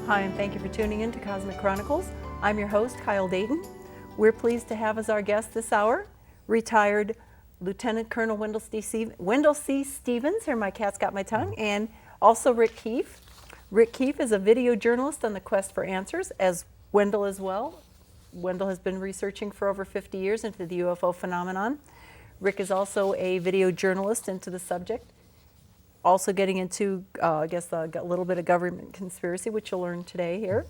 Hi, and thank you for tuning in to Cosmic Chronicles. I'm your host, Kyle Dayton. We're pleased to have as our guest this hour, retired Lieutenant Colonel Wendell C. Stevens, here my cat's got my tongue, and also Rick Keefe. Rick Keefe is a video journalist on the quest for answers, as Wendell as well. Wendell has been researching for over 50 years into the UFO phenomenon. Rick is also a video journalist into the subject, also getting into, a little bit of government conspiracy, which you'll learn today here.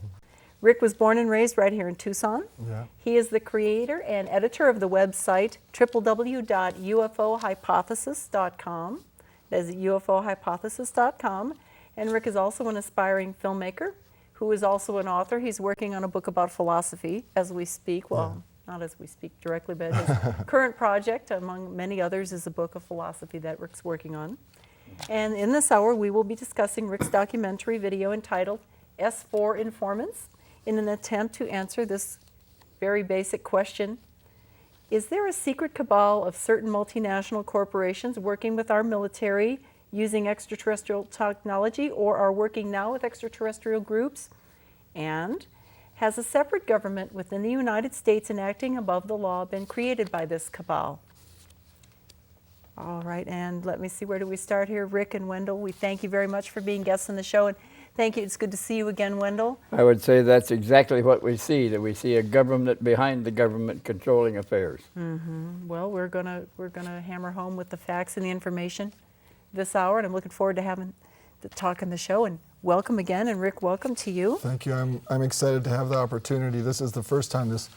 Rick was born and raised right here in Tucson. Yeah. He is the creator and editor of the website www.ufohypothesis.com. That is ufohypothesis.com. And Rick is also an aspiring filmmaker who is also an author. He's working on a book about philosophy as we speak. Well, not as we speak directly, but his current project, among many others, is a book of philosophy that Rick's working on. And in this hour, we will be discussing Rick's documentary video entitled S4 Informants, in an attempt to answer this very basic question: is there a secret cabal of certain multinational corporations working with our military using extraterrestrial technology, or are working now with extraterrestrial groups? And has a separate government within the United States enacting above the law been created by this cabal? All right, and let me see, where do we start here? Rick and Wendell, we thank you very much for being guests on the show, and thank you. It's good to see you again, Wendell. I would say that's exactly what we see, that we see a government behind the government controlling affairs. Well, we're gonna hammer home with the facts and the information this hour, and I'm looking forward to having the talk on the show. And welcome again, and Rick, welcome to you. Thank you. I'm excited to have the opportunity. This is the first time this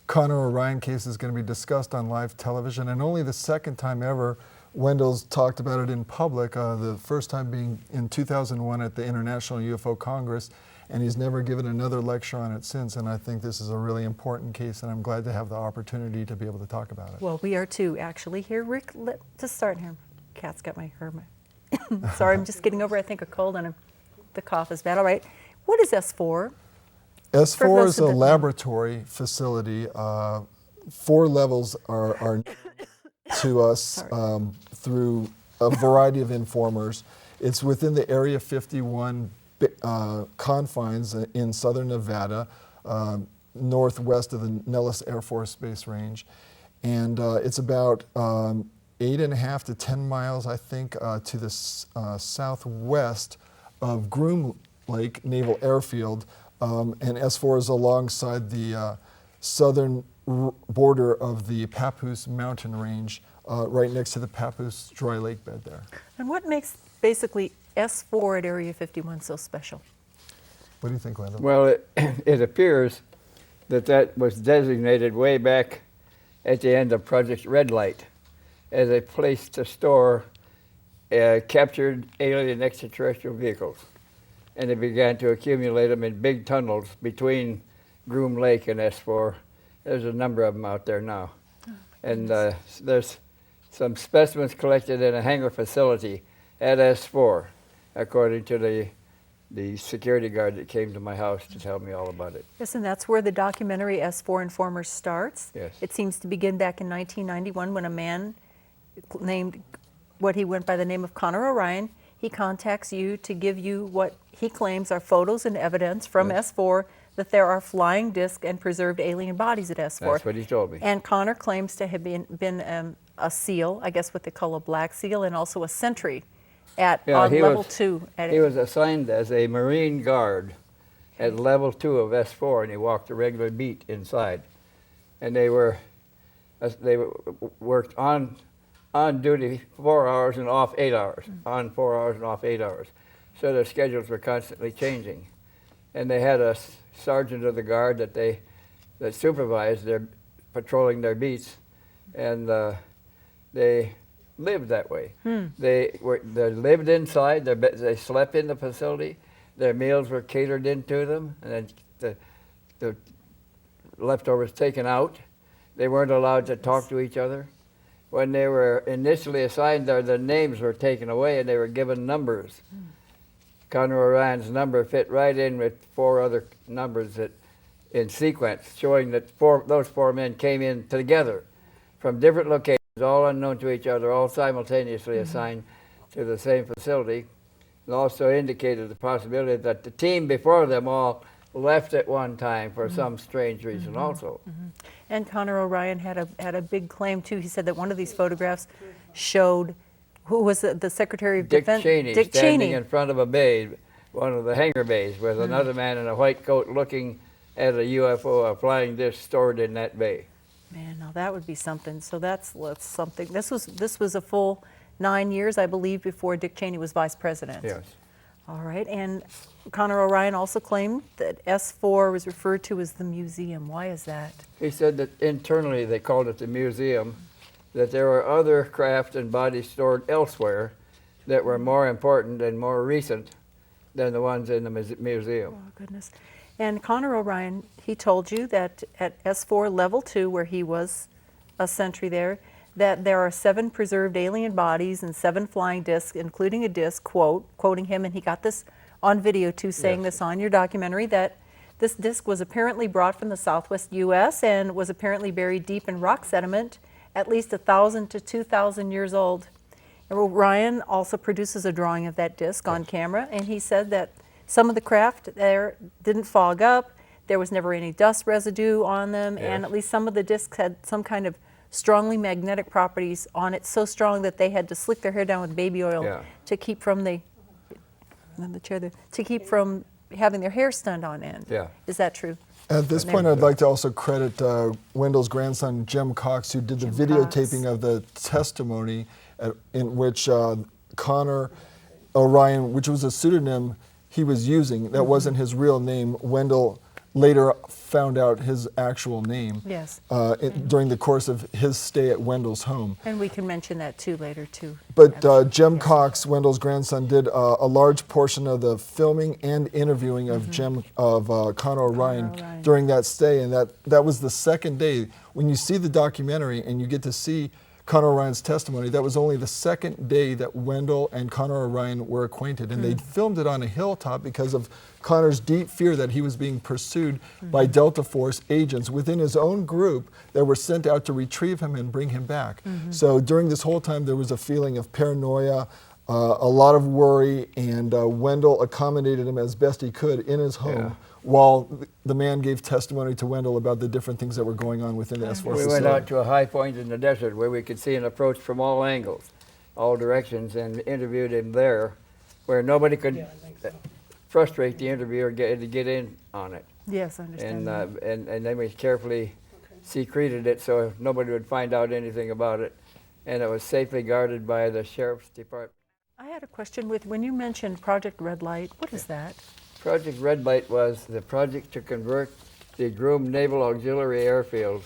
Connor O'Ryan case is going to be discussed on live television, and only the second time ever Wendell's talked about it in public, the first time being in 2001 at the International UFO Congress, and he's never given another lecture on it since, and I think this is a really important case, and I'm glad to have the opportunity to be able to talk about it. Well, we are too, actually. Here, Rick, to start here. Cat's got my sorry, I'm just getting over, I think, a cold, and the cough is bad. All right, what is S4? S4 is a laboratory facility. 4 levels are to us through a variety of informers. It's within the Area 51 confines in southern Nevada, northwest of the Nellis Air Force Base Range. And it's about 8.5 to 10 miles, I think, to the southwest of Groom Lake Naval Airfield. And S4 is alongside the southern border of the Papoose mountain range, right next to the Papoose dry lake bed there. And what makes basically S4 at Area 51 so special? What do you think, Wendell? Well, it appears that was designated way back at the end of Project Red Light as a place to store captured alien extraterrestrial vehicles. And they began to accumulate them in big tunnels between Groom Lake and S4. There's a number of them out there now. And there's some specimens collected in a hangar facility at S4, according to the security guard that came to my house to tell me all about it. Yes, and that's where the documentary S4 Informers starts. Yes. It seems to begin back in 1991 when a man named, what he went by the name of Connor O'Ryan, he contacts you to give you what he claims are photos and evidence from S4 that there are flying disc and preserved alien bodies at S4. That's what he told me. And Connor claims to have been a SEAL, I guess what they call a Black SEAL, and also a sentry on level 2. He was assigned as a Marine guard at level 2 of S4, and he walked a regular beat inside. And they worked on duty 4 hours and off 8 hours, on 4 hours and off 8 hours. So their schedules were constantly changing. And they had a sergeant of the guard that supervised their patrolling their beats, and they lived that way. They lived inside. They slept in the facility. Their meals were catered into them, and then the leftovers taken out. They weren't allowed to talk to each other. When they were initially assigned there, their names were taken away, and they were given numbers. Connor O'Ryan's number fit right in with 4 other numbers that, in sequence, showing that those 4 men came in together from different locations, all unknown to each other, all simultaneously assigned to the same facility. and also indicated the possibility that the team before them all left at one time for some strange reason also. And Connor O'Ryan had a big claim too. He said that one of these photographs showed, who was the Secretary of Dick Defense? Cheney Dick standing Cheney. in front of a bay, one of the hangar bays, with another man in a white coat looking at a UFO, a flying disc stored in that bay. Man, now that would be something. So that's something. This was a full 9 years, I believe, before Dick Cheney was vice president. Yes. All right. And Connor O'Ryan also claimed that S4 was referred to as the museum. Why is that? He said that internally they called it the museum, that there were other craft and bodies stored elsewhere that were more important and more recent than the ones in the museum. Oh, goodness. And Connor O'Ryan, he told you that at S4 Level 2, where he was a sentry there, that there are 7 preserved alien bodies and 7 flying discs, including a disc, quoting him, and he got this on video too, saying this on your documentary, that this disc was apparently brought from the southwest U.S. and was apparently buried deep in rock sediment, at least 1,000 to 2,000 years old. And O'Ryan also produces a drawing of that disc on camera, and he said that some of the craft there didn't fog up, there was never any dust residue on them, and at least some of the discs had some kind of strongly magnetic properties on it, so strong that they had to slick their hair down with baby oil to keep from to keep from having their hair stand on end. Yeah. Is that true? At this point, I'd like to also credit Wendell's grandson, Jim Cox, who did the videotaping of the testimony in which Connor O'Ryan, which was a pseudonym he was using, that wasn't his real name. Wendell later found out his actual name during the course of his stay at Wendell's home. And we can mention that too later too. But Jim Cox, Wendell's grandson, did a large portion of the filming and interviewing of Connor O'Ryan during that stay, and that was the second day. When you see the documentary and you get to see Connor O'Ryan's testimony, that was only the second day that Wendell and Connor O'Ryan were acquainted, and they filmed it on a hilltop because of Connor's deep fear that he was being pursued by Delta Force agents within his own group that were sent out to retrieve him and bring him back. So during this whole time, there was a feeling of paranoia, a lot of worry, and Wendell accommodated him as best he could in his home while the man gave testimony to Wendell about the different things that were going on within the S4 We facility. went out to a high point in the desert where we could see an approach from all angles, all directions, and interviewed him there, where nobody could frustrate the interviewer to get in on it. Yes, I understand. And then we carefully secreted it so nobody would find out anything about it, and it was safely guarded by the Sheriff's Department. I had a question when you mentioned Project Red Light, what is that? Project Red Light was the project to convert the Groom Naval Auxiliary Airfield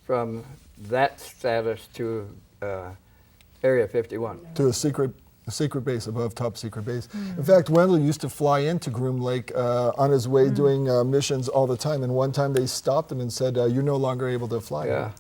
from that status to Area 51. To a secret base, above top secret base. In fact, Wendell used to fly into Groom Lake on his way doing missions all the time, and one time they stopped him and said, you're no longer able to fly. Yeah.